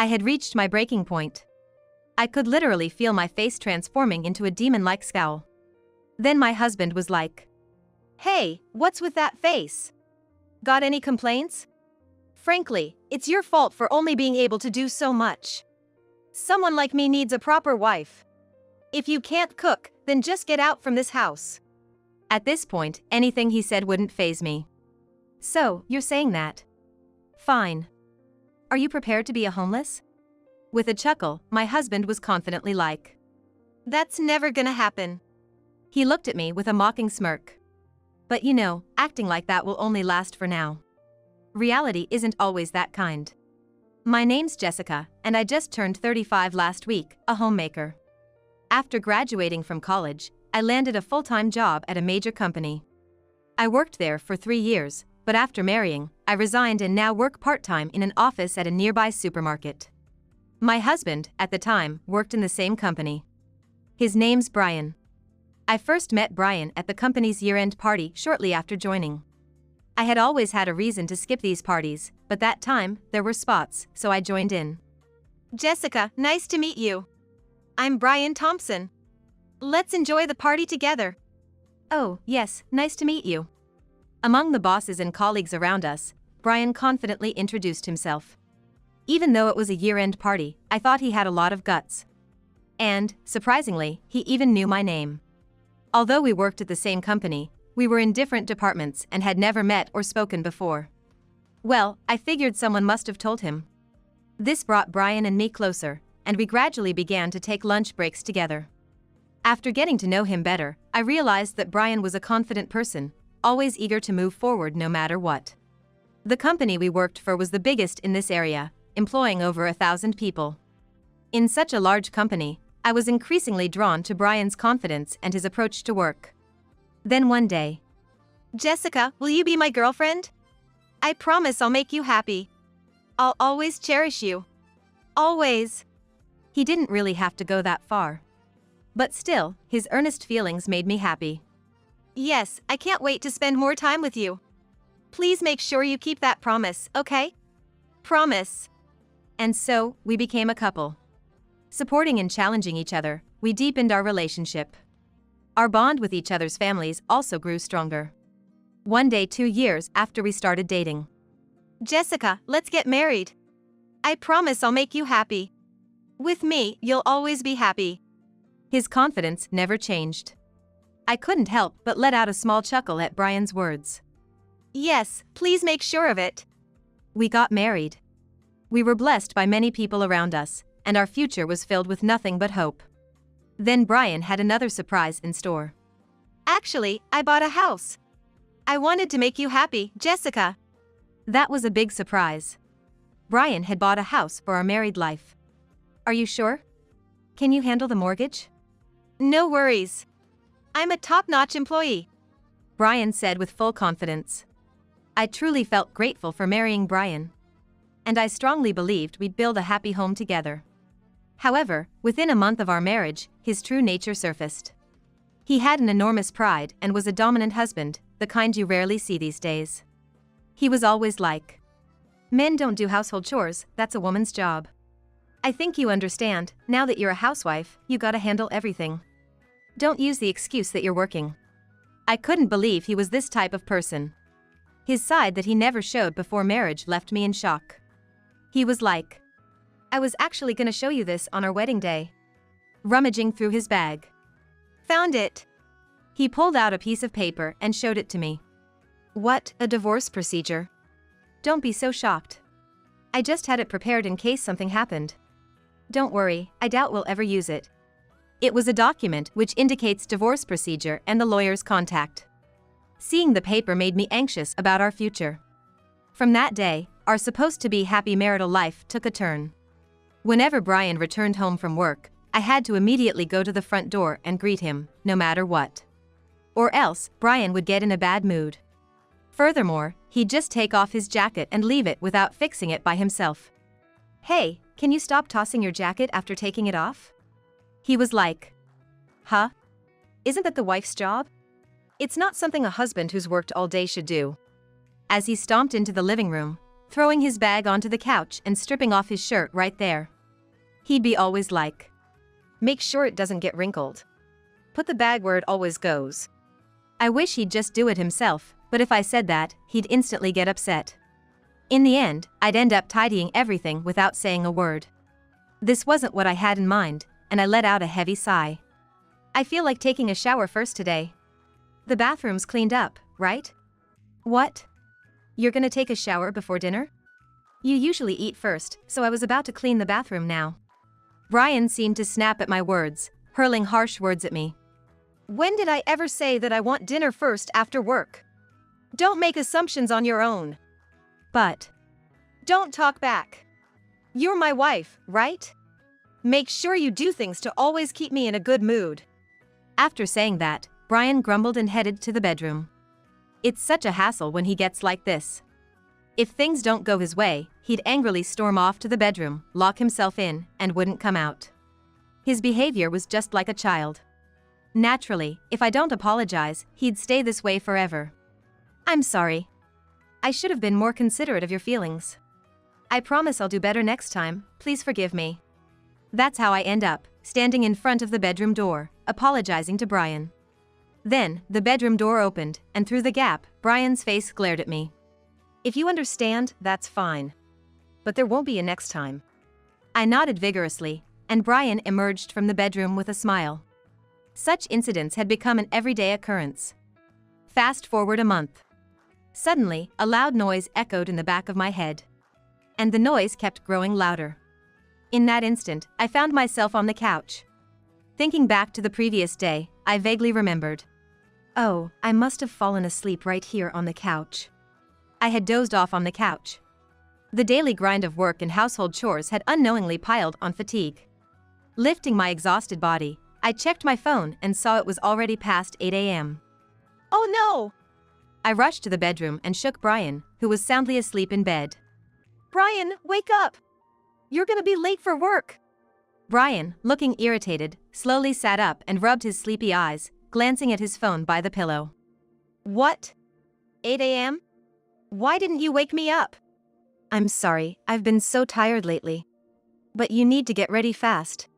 I had reached my breaking point. I could literally feel my face transforming into a demon-like scowl. Then my husband was like, "Hey, what's with that face? Got any complaints? Frankly, it's your fault for only being able to do so much. Someone like me needs a proper wife. If you can't cook, then just get out from this house." At this point, anything he said wouldn't faze me. "So, you're saying that? Fine. Are you prepared to be a homeless?" With a chuckle, my husband was confidently like, "That's never gonna happen." He looked at me with a mocking smirk. But you know, acting like that will only last for now. Reality isn't always that kind. My name's Jessica, and I just turned 35 last week, a homemaker. After graduating from college, I landed a full-time job at a major company. I worked there for 3 years, but after marrying, I resigned and now work part-time in an office at a nearby supermarket. My husband, at the time, worked in the same company. His name's Brian. I first met Brian at the company's year-end party shortly after joining. I had always had a reason to skip these parties, but that time, there were spots, so I joined in. "Jessica, nice to meet you. I'm Brian Thompson. Let's enjoy the party together." "Oh, yes, nice to meet you." Among the bosses and colleagues around us, Brian confidently introduced himself. Even though it was a year-end party, I thought he had a lot of guts. And, surprisingly, he even knew my name. Although we worked at the same company, we were in different departments and had never met or spoken before. Well, I figured someone must have told him. This brought Brian and me closer, and we gradually began to take lunch breaks together. After getting to know him better, I realized that Brian was a confident person, always eager to move forward no matter what. The company we worked for was the biggest in this area, employing over 1,000 people. In such a large company, I was increasingly drawn to Brian's confidence and his approach to work. Then one day, "Jessica, will you be my girlfriend? I promise I'll make you happy. I'll always cherish you. Always." He didn't really have to go that far. But still, his earnest feelings made me happy. "Yes, I can't wait to spend more time with you. Please make sure you keep that promise, okay? Promise." And so, we became a couple. Supporting and challenging each other, we deepened our relationship. Our bond with each other's families also grew stronger. One day 2 years after we started dating, "Jessica, let's get married. I promise I'll make you happy. With me, you'll always be happy." His confidence never changed. I couldn't help but let out a small chuckle at Brian's words. "Yes, please make sure of it." We got married. We were blessed by many people around us, and our future was filled with nothing but hope. Then Brian had another surprise in store. "Actually, I bought a house. I wanted to make you happy, Jessica." That was a big surprise. Brian had bought a house for our married life. "Are you sure? Can you handle the mortgage?" "No worries. I'm a top-notch employee," Brian said with full confidence. I truly felt grateful for marrying Brian. And I strongly believed we'd build a happy home together. However, within a month of our marriage, his true nature surfaced. He had an enormous pride and was a dominant husband, the kind you rarely see these days. He was always like, "Men don't do household chores, that's a woman's job. I think you understand, now that you're a housewife, you gotta handle everything. Don't use the excuse that you're working." I couldn't believe he was this type of person. His side that he never showed before marriage left me in shock. He was like, "I was actually gonna show you this on our wedding day." Rummaging through his bag. "Found it." He pulled out a piece of paper and showed it to me. "What, a divorce procedure?" "Don't be so shocked. I just had it prepared in case something happened. Don't worry, I doubt we'll ever use it." It was a document which indicates divorce procedure and the lawyer's contact. Seeing the paper made me anxious about our future. From that day, our supposed-to-be happy marital life took a turn. Whenever Brian returned home from work, I had to immediately go to the front door and greet him, no matter what. Or else, Brian would get in a bad mood. Furthermore, he'd just take off his jacket and leave it without fixing it by himself. "Hey, can you stop tossing your jacket after taking it off?" He was like, "Huh? Isn't that the wife's job? It's not something a husband who's worked all day should do." As he stomped into the living room, throwing his bag onto the couch and stripping off his shirt right there. He'd be always like, "Make sure it doesn't get wrinkled. Put the bag where it always goes." I wish he'd just do it himself, but if I said that, he'd instantly get upset. In the end, I'd end up tidying everything without saying a word. This wasn't what I had in mind, and I let out a heavy sigh. I feel like taking a shower first today. The bathroom's cleaned up, right? What? You're gonna take a shower before dinner? You usually eat first, so I was about to clean the bathroom now. Brian seemed to snap at my words, hurling harsh words at me. When did I ever say that I want dinner first after work? Don't make assumptions on your own. But don't talk back. You're my wife, right? Make sure you do things to always keep me in a good mood. After saying that, Brian grumbled and headed to the bedroom. It's such a hassle when he gets like this. If things don't go his way, he'd angrily storm off to the bedroom, lock himself in, and wouldn't come out. His behavior was just like a child. Naturally, if I don't apologize, he'd stay this way forever. I'm sorry. I should have been more considerate of your feelings. I promise I'll do better next time, please forgive me. That's how I end up, standing in front of the bedroom door, apologizing to Brian. Then, the bedroom door opened, and through the gap, Brian's face glared at me. If you understand, that's fine. But there won't be a next time. I nodded vigorously, and Brian emerged from the bedroom with a smile. Such incidents had become an everyday occurrence. Fast forward a month. Suddenly, a loud noise echoed in the back of my head. And the noise kept growing louder. In that instant, I found myself on the couch. Thinking back to the previous day, I vaguely remembered. Oh, I must have fallen asleep right here on the couch. I had dozed off on the couch. The daily grind of work and household chores had unknowingly piled on fatigue. Lifting my exhausted body, I checked my phone and saw it was already past 8 a.m. Oh no! I rushed to the bedroom and shook Brian, who was soundly asleep in bed. Brian, wake up! You're gonna be late for work! Brian, looking irritated, slowly sat up and rubbed his sleepy eyes, glancing at his phone by the pillow. What? 8 a.m.? Why didn't you wake me up? I'm sorry, I've been so tired lately. But you need to get ready fast.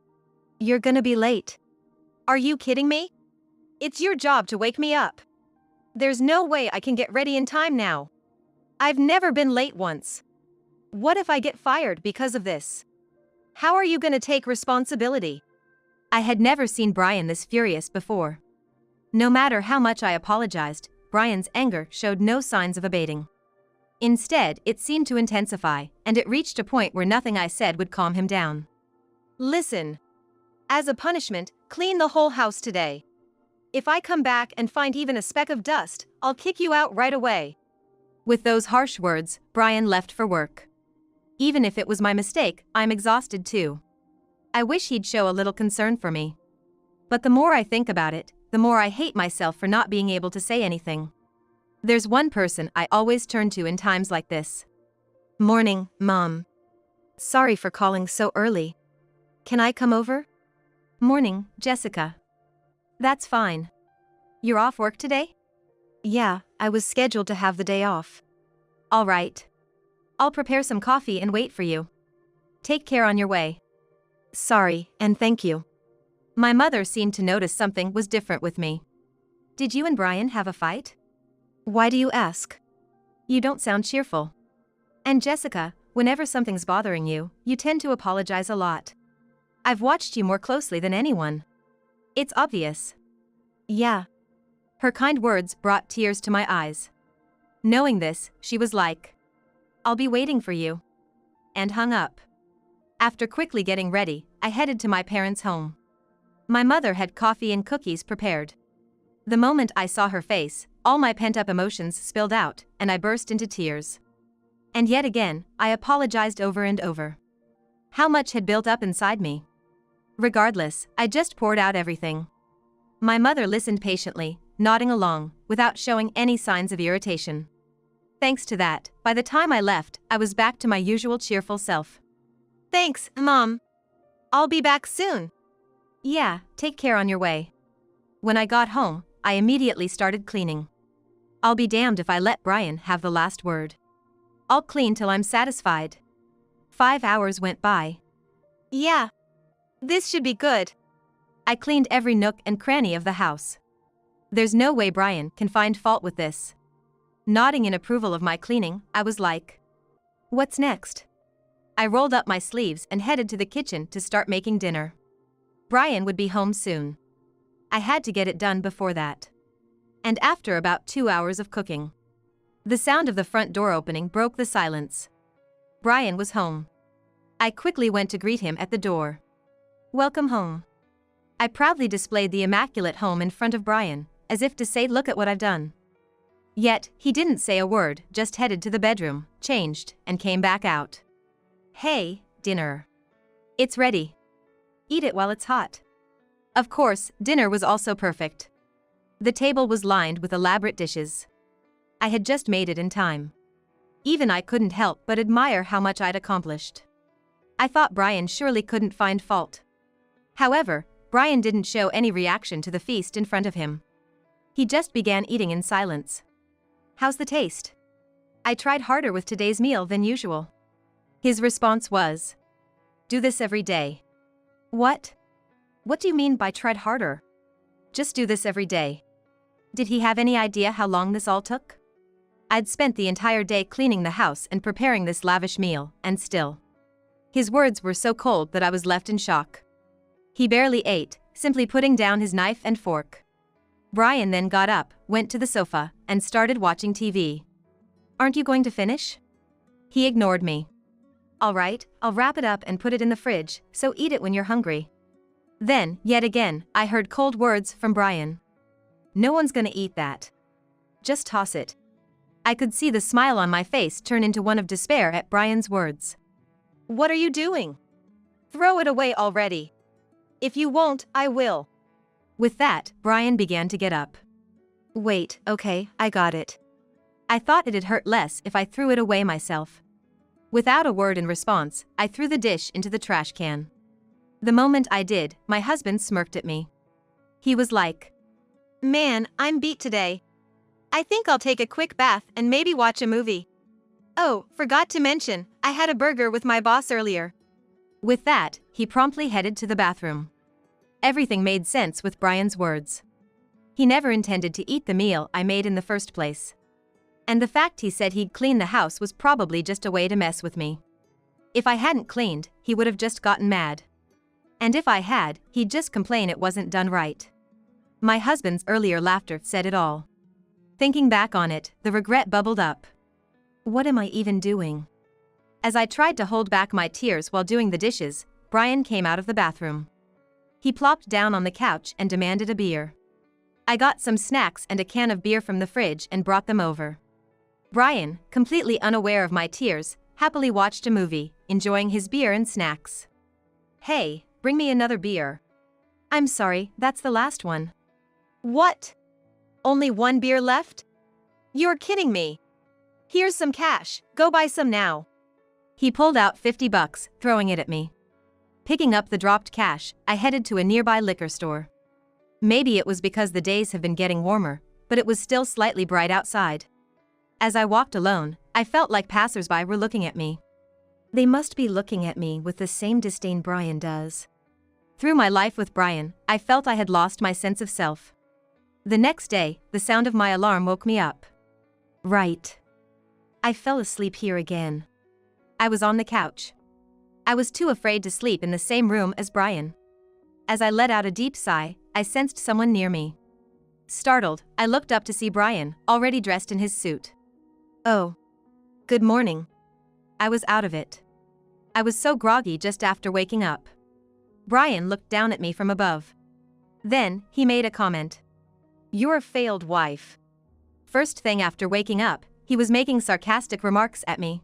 You're gonna be late. Are you kidding me? It's your job to wake me up. There's no way I can get ready in time now. I've never been late once. What if I get fired because of this? How are you gonna take responsibility? I had never seen Brian this furious before. No matter how much I apologized, Brian's anger showed no signs of abating. Instead, it seemed to intensify, and it reached a point where nothing I said would calm him down. Listen. As a punishment, clean the whole house today. If I come back and find even a speck of dust, I'll kick you out right away. With those harsh words, Brian left for work. Even if it was my mistake, I'm exhausted too. I wish he'd show a little concern for me. But the more I think about it, the more I hate myself for not being able to say anything. There's one person I always turn to in times like this. Morning, Mom. Sorry for calling so early. Can I come over? Morning, Jessica. That's fine. You're off work today? Yeah, I was scheduled to have the day off. All right. I'll prepare some coffee and wait for you. Take care on your way. Sorry, and thank you. My mother seemed to notice something was different with me. Did you and Brian have a fight? Why do you ask? You don't sound cheerful. And Jessica, whenever something's bothering you, you tend to apologize a lot. I've watched you more closely than anyone. It's obvious. Yeah. Her kind words brought tears to my eyes. Knowing this, she was like, I'll be waiting for you. And hung up. After quickly getting ready, I headed to my parents' home. My mother had coffee and cookies prepared. The moment I saw her face, all my pent-up emotions spilled out, and I burst into tears. And yet again, I apologized over and over. How much had built up inside me? Regardless, I just poured out everything. My mother listened patiently, nodding along, without showing any signs of irritation. Thanks to that, by the time I left, I was back to my usual cheerful self. Thanks, Mom. I'll be back soon. Yeah, take care on your way. When I got home, I immediately started cleaning. I'll be damned if I let Brian have the last word. I'll clean till I'm satisfied. 5 hours went by. Yeah. This should be good. I cleaned every nook and cranny of the house. There's no way Brian can find fault with this. Nodding in approval of my cleaning, I was like, what's next? I rolled up my sleeves and headed to the kitchen to start making dinner. Brian would be home soon. I had to get it done before that. And after about 2 hours of cooking, the sound of the front door opening broke the silence. Brian was home. I quickly went to greet him at the door. Welcome home. I proudly displayed the immaculate home in front of Brian, as if to say, look at what I've done. Yet, he didn't say a word, just headed to the bedroom, changed, and came back out. Hey, dinner. It's ready. Eat it while it's hot. Of course, dinner was also perfect. The table was lined with elaborate dishes. I had just made it in time. Even I couldn't help but admire how much I'd accomplished. I thought Brian surely couldn't find fault. However, Brian didn't show any reaction to the feast in front of him. He just began eating in silence. How's the taste? I tried harder with today's meal than usual. His response was, do this every day. What? What do you mean by tried harder? Just do this every day. Did he have any idea how long this all took? I'd spent the entire day cleaning the house and preparing this lavish meal, and still. His words were so cold that I was left in shock. He barely ate, simply putting down his knife and fork. Brian then got up, went to the sofa, and started watching TV. Aren't you going to finish? He ignored me. All right, I'll wrap it up and put it in the fridge, so eat it when you're hungry. Then, yet again, I heard cold words from Brian. No one's gonna eat that. Just toss it. I could see the smile on my face turn into one of despair at Brian's words. What are you doing? Throw it away already. If you won't, I will. With that, Brian began to get up. Wait, okay, I got it. I thought it'd hurt less if I threw it away myself. Without a word in response, I threw the dish into the trash can. The moment I did, my husband smirked at me. He was like, man, I'm beat today. I think I'll take a quick bath and maybe watch a movie. Oh, forgot to mention, I had a burger with my boss earlier. With that, he promptly headed to the bathroom. Everything made sense with Brian's words. He never intended to eat the meal I made in the first place. And the fact he said he'd clean the house was probably just a way to mess with me. If I hadn't cleaned, he would have just gotten mad. And if I had, he'd just complain it wasn't done right. My husband's earlier laughter said it all. Thinking back on it, the regret bubbled up. What am I even doing? As I tried to hold back my tears while doing the dishes, Brian came out of the bathroom. He plopped down on the couch and demanded a beer. I got some snacks and a can of beer from the fridge and brought them over. Brian, completely unaware of my tears, happily watched a movie, enjoying his beer and snacks. Hey, bring me another beer. I'm sorry, that's the last one. What? Only one beer left? You're kidding me. Here's some cash, go buy some now. He pulled out $50, throwing it at me. Picking up the dropped cash, I headed to a nearby liquor store. Maybe it was because the days have been getting warmer, but it was still slightly bright outside. As I walked alone, I felt like passersby were looking at me. They must be looking at me with the same disdain Brian does. Through my life with Brian, I felt I had lost my sense of self. The next day, the sound of my alarm woke me up. Right. I fell asleep here again. I was on the couch. I was too afraid to sleep in the same room as Brian. As I let out a deep sigh, I sensed someone near me. Startled, I looked up to see Brian, already dressed in his suit. Oh. Good morning. I was out of it. I was so groggy just after waking up. Brian looked down at me from above. Then, he made a comment. You're a failed wife. First thing after waking up, he was making sarcastic remarks at me.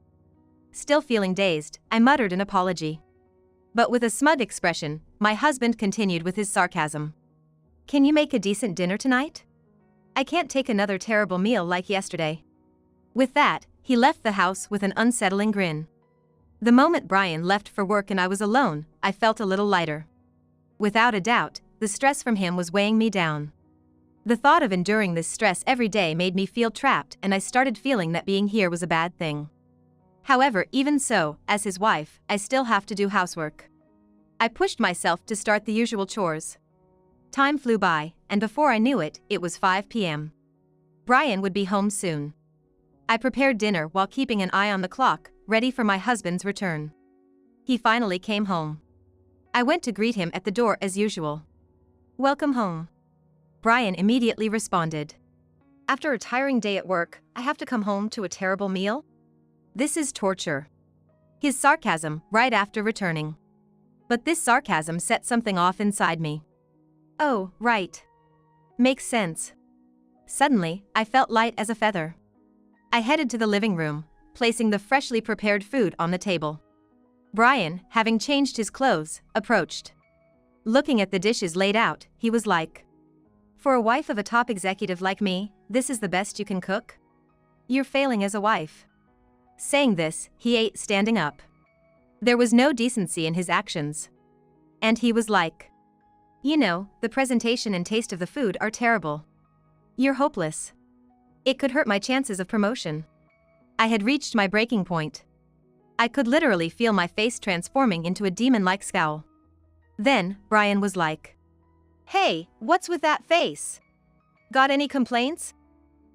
Still feeling dazed, I muttered an apology. But with a smug expression, my husband continued with his sarcasm. Can you make a decent dinner tonight? I can't take another terrible meal like yesterday. With that, he left the house with an unsettling grin. The moment Brian left for work and I was alone, I felt a little lighter. Without a doubt, the stress from him was weighing me down. The thought of enduring this stress every day made me feel trapped, and I started feeling that being here was a bad thing. However, even so, as his wife, I still have to do housework. I pushed myself to start the usual chores. Time flew by, and before I knew it, it was 5 p.m. Brian would be home soon. I prepared dinner while keeping an eye on the clock, ready for my husband's return. He finally came home. I went to greet him at the door as usual. "Welcome home." Brian immediately responded. "After a tiring day at work, I have to come home to a terrible meal? This is torture." His sarcasm right after returning. But this sarcasm set something off inside me. Oh, right. Makes sense. Suddenly, I felt light as a feather. I headed to the living room, placing the freshly prepared food on the table. Brian, having changed his clothes, approached. Looking at the dishes laid out, he was like, "For a wife of a top executive like me, this is the best you can cook? You're failing as a wife." Saying this, he ate standing up. There was no decency in his actions. And he was like, "You know, the presentation and taste of the food are terrible. You're hopeless. It could hurt my chances of promotion." I had reached my breaking point. I could literally feel my face transforming into a demon-like scowl. Then, Brian was like, "Hey, what's with that face? Got any complaints?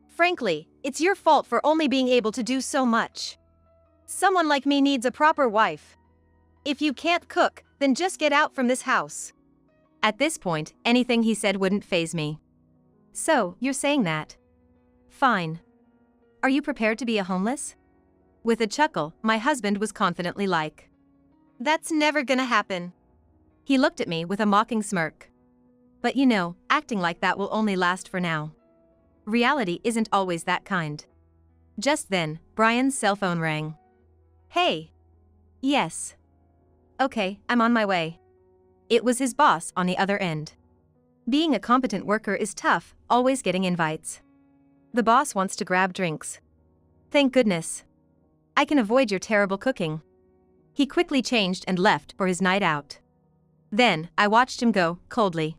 Frankly, it's your fault for only being able to do so much. Someone like me needs a proper wife. If you can't cook, then just get out from this house." At this point, anything he said wouldn't faze me. "So, you're saying that? Fine. Are you prepared to be a homeless?" With a chuckle, my husband was confidently like, "That's never gonna happen." He looked at me with a mocking smirk. But you know, acting like that will only last for now. Reality isn't always that kind. Just then, Brian's cell phone rang. "Hey." "Yes." "Okay, I'm on my way." It was his boss on the other end. Being a competent worker is tough, always getting invites. The boss wants to grab drinks. Thank goodness. I can avoid your terrible cooking. He quickly changed and left for his night out. Then, I watched him go, coldly.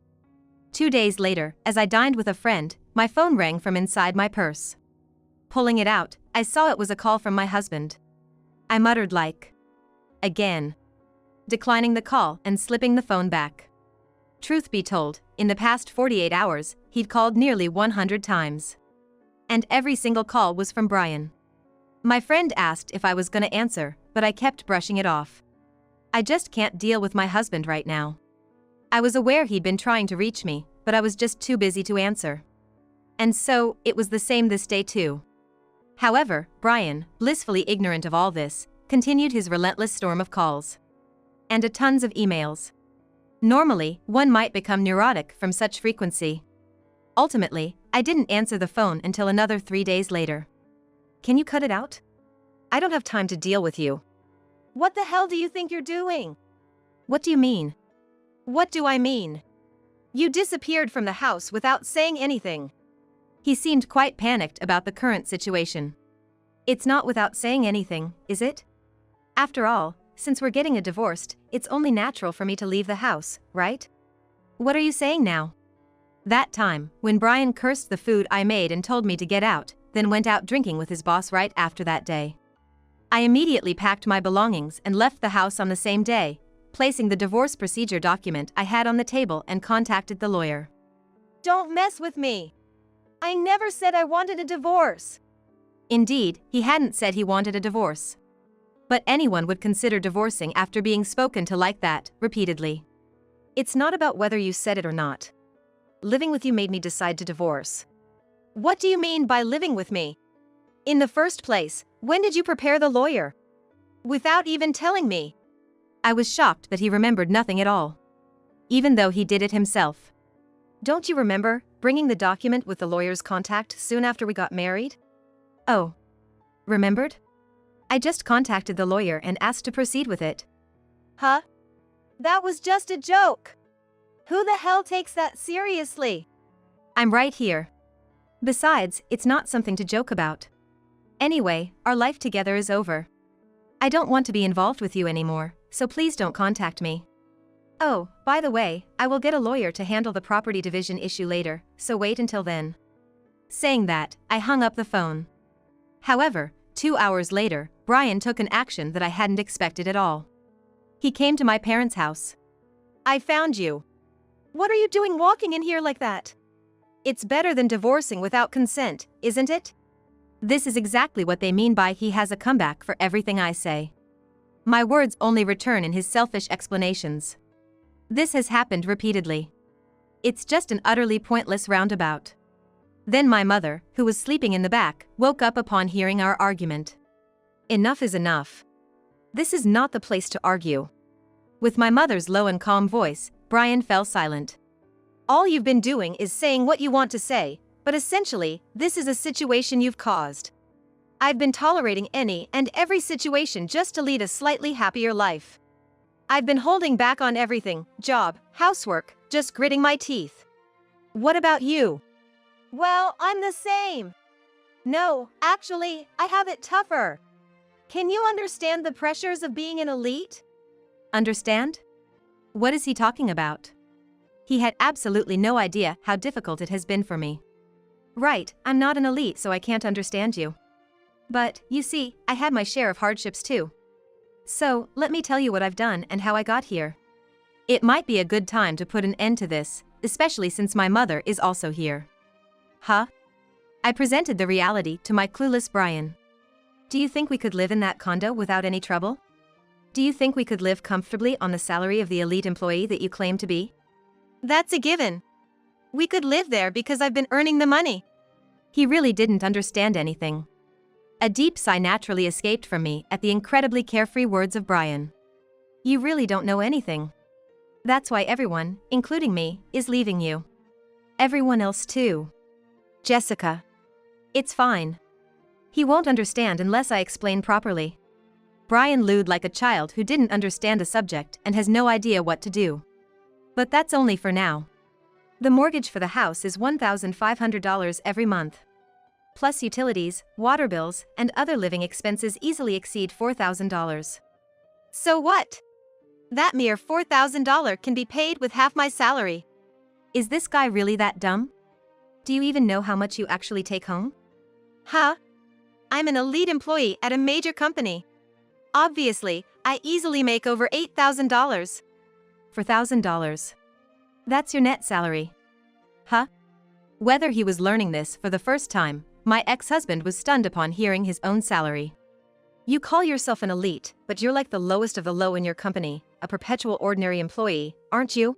2 days later, as I dined with a friend, my phone rang from inside my purse. Pulling it out, I saw it was a call from my husband. I muttered like, "Again." Declining the call and slipping the phone back. Truth be told, in the past 48 hours, he'd called nearly 100 times. And every single call was from Brian. My friend asked if I was gonna answer, but I kept brushing it off. I just can't deal with my husband right now. I was aware he'd been trying to reach me, but I was just too busy to answer. And so, it was the same this day too. However, Brian, blissfully ignorant of all this, continued his relentless storm of calls. And tons of emails. Normally, one might become neurotic from such frequency. Ultimately, I didn't answer the phone until another 3 days later. "Can you cut it out? I don't have time to deal with you." "What the hell do you think you're doing?" "What do you mean?" "What do I mean? You disappeared from the house without saying anything." He seemed quite panicked about the current situation. "It's not without saying anything, is it? After all, since we're getting a divorce, it's only natural for me to leave the house, right? What are you saying now?" That time, when Brian cursed the food I made and told me to get out, then went out drinking with his boss right after that day. I immediately packed my belongings and left the house on the same day, placing the divorce procedure document I had on the table and contacted the lawyer. "Don't mess with me. I never said I wanted a divorce." Indeed, he hadn't said he wanted a divorce. But anyone would consider divorcing after being spoken to like that, repeatedly. "It's not about whether you said it or not. Living with you made me decide to divorce." "What do you mean by living with me? In the first place, when did you prepare the lawyer? Without even telling me." I was shocked that he remembered nothing at all. Even though he did it himself. "Don't you remember bringing the document with the lawyer's contact soon after we got married?" "Oh. Remembered? I just contacted the lawyer and asked to proceed with it." "Huh? That was just a joke. Who the hell takes that seriously?" "I'm right here. Besides, it's not something to joke about. Anyway, our life together is over. I don't want to be involved with you anymore, so please don't contact me. Oh, by the way, I will get a lawyer to handle the property division issue later, so wait until then." Saying that, I hung up the phone. However, 2 hours later, Brian took an action that I hadn't expected at all. He came to my parents' house. "I found you. What are you doing walking in here like that? It's better than divorcing without consent, isn't it?" This is exactly what they mean by he has a comeback for everything I say. My words only return in his selfish explanations. This has happened repeatedly. It's just an utterly pointless roundabout. Then my mother, who was sleeping in the back, woke up upon hearing our argument. Enough is enough. This is not the place to argue. With my mother's low and calm voice, Brian fell silent. "All you've been doing is saying what you want to say, but essentially, this is a situation you've caused. I've been tolerating any and every situation just to lead a slightly happier life. I've been holding back on everything, job, housework, just gritting my teeth. What about you?" "Well, I'm the same. No, actually, I have it tougher. Can you understand the pressures of being an elite?" Understand? What is he talking about? He had absolutely no idea how difficult it has been for me. Right, I'm not an elite, so I can't understand you. But, you see, I had my share of hardships too. So, let me tell you what I've done and how I got here. It might be a good time to put an end to this, especially since my mother is also here. Huh? I presented the reality to my clueless Brian. Do you think we could live in that condo without any trouble? Do you think we could live comfortably on the salary of the elite employee that you claim to be? That's a given. We could live there because I've been earning the money. He really didn't understand anything. A deep sigh naturally escaped from me at the incredibly carefree words of Brian. You really don't know anything. That's why everyone, including me, is leaving you. Everyone else too. Jessica. It's fine. He won't understand unless I explain properly. Brian looed like a child who didn't understand a subject and has no idea what to do. But that's only for now. The mortgage for the house is $1,500 every month. Plus utilities, water bills, and other living expenses easily exceed $4,000. So what? That mere $4,000 can be paid with half my salary. Is this guy really that dumb? Do you even know how much you actually take home? Huh? I'm an elite employee at a major company. Obviously, I easily make over $8,000. $4,000. That's your net salary. Huh? Whether he was learning this for the first time, my ex-husband was stunned upon hearing his own salary. You call yourself an elite, but you're like the lowest of the low in your company, a perpetual ordinary employee, aren't you?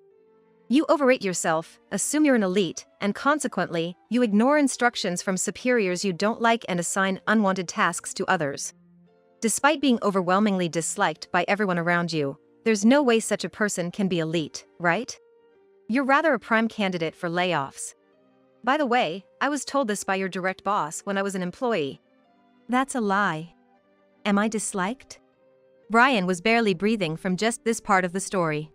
You overrate yourself, assume you're an elite, and consequently, you ignore instructions from superiors you don't like and assign unwanted tasks to others. Despite being overwhelmingly disliked by everyone around you, there's no way such a person can be elite, right? You're rather a prime candidate for layoffs. By the way, I was told this by your direct boss when I was an employee. That's a lie. Am I disliked? Brian was barely breathing from just this part of the story.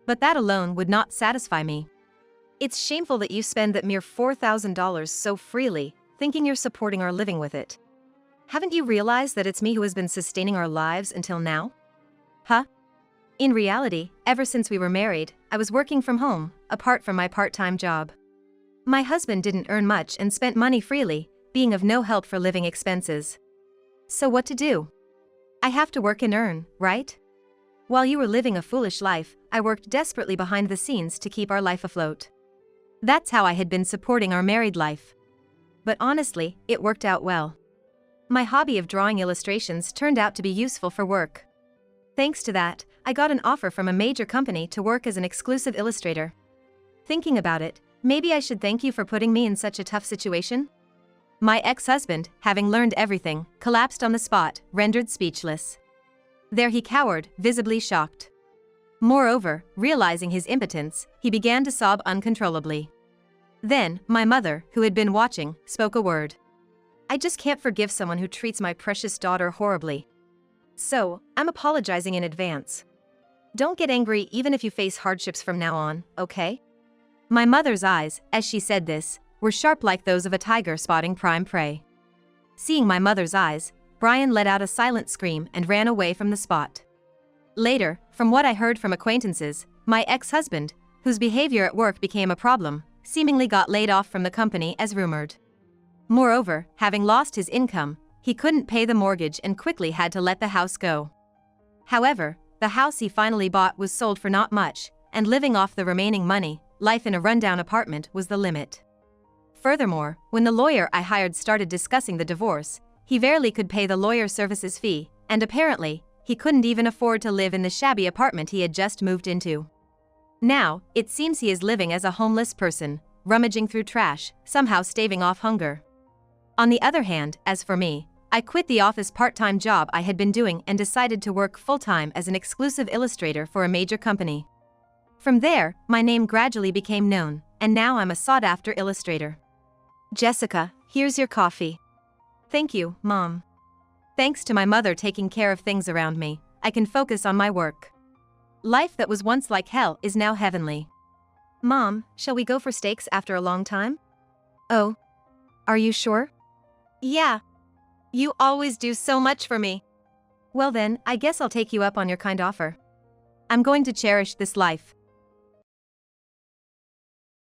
But that alone would not satisfy me. It's shameful that you spend that mere $4,000 so freely, thinking you're supporting our living with it. Haven't you realized that it's me who has been sustaining our lives until now? Huh? In reality, ever since we were married, I was working from home, apart from my part-time job. My husband didn't earn much and spent money freely, being of no help for living expenses. So what to do? I have to work and earn, right? While you were living a foolish life, I worked desperately behind the scenes to keep our life afloat. That's how I had been supporting our married life. But honestly, it worked out well. My hobby of drawing illustrations turned out to be useful for work. Thanks to that, I got an offer from a major company to work as an exclusive illustrator. Thinking about it, maybe I should thank you for putting me in such a tough situation? My ex-husband, having learned everything, collapsed on the spot, rendered speechless. There he cowered, visibly shocked. Moreover, realizing his impotence, he began to sob uncontrollably. Then, my mother, who had been watching, spoke a word. I just can't forgive someone who treats my precious daughter horribly. So, I'm apologizing in advance. Don't get angry even if you face hardships from now on, okay? My mother's eyes, as she said this, were sharp like those of a tiger spotting prime prey. Seeing my mother's eyes, Brian let out a silent scream and ran away from the spot. Later, from what I heard from acquaintances, my ex-husband, whose behavior at work became a problem, seemingly got laid off from the company as rumored. Moreover, having lost his income, he couldn't pay the mortgage and quickly had to let the house go. However, the house he finally bought was sold for not much, and living off the remaining money, life in a rundown apartment was the limit. Furthermore, when the lawyer I hired started discussing the divorce, he barely could pay the lawyer services fee, and apparently, he couldn't even afford to live in the shabby apartment he had just moved into. Now, it seems he is living as a homeless person, rummaging through trash, somehow staving off hunger. On the other hand, as for me, I quit the office part-time job I had been doing and decided to work full-time as an exclusive illustrator for a major company. From there, my name gradually became known, and now I'm a sought-after illustrator. Jessica, here's your coffee. Thank you, Mom. Thanks to my mother taking care of things around me, I can focus on my work. Life that was once like hell is now heavenly. Mom, shall we go for steaks after a long time? Oh. Are you sure? Yeah. You always do so much for me. Well then, I guess I'll take you up on your kind offer. I'm going to cherish this life,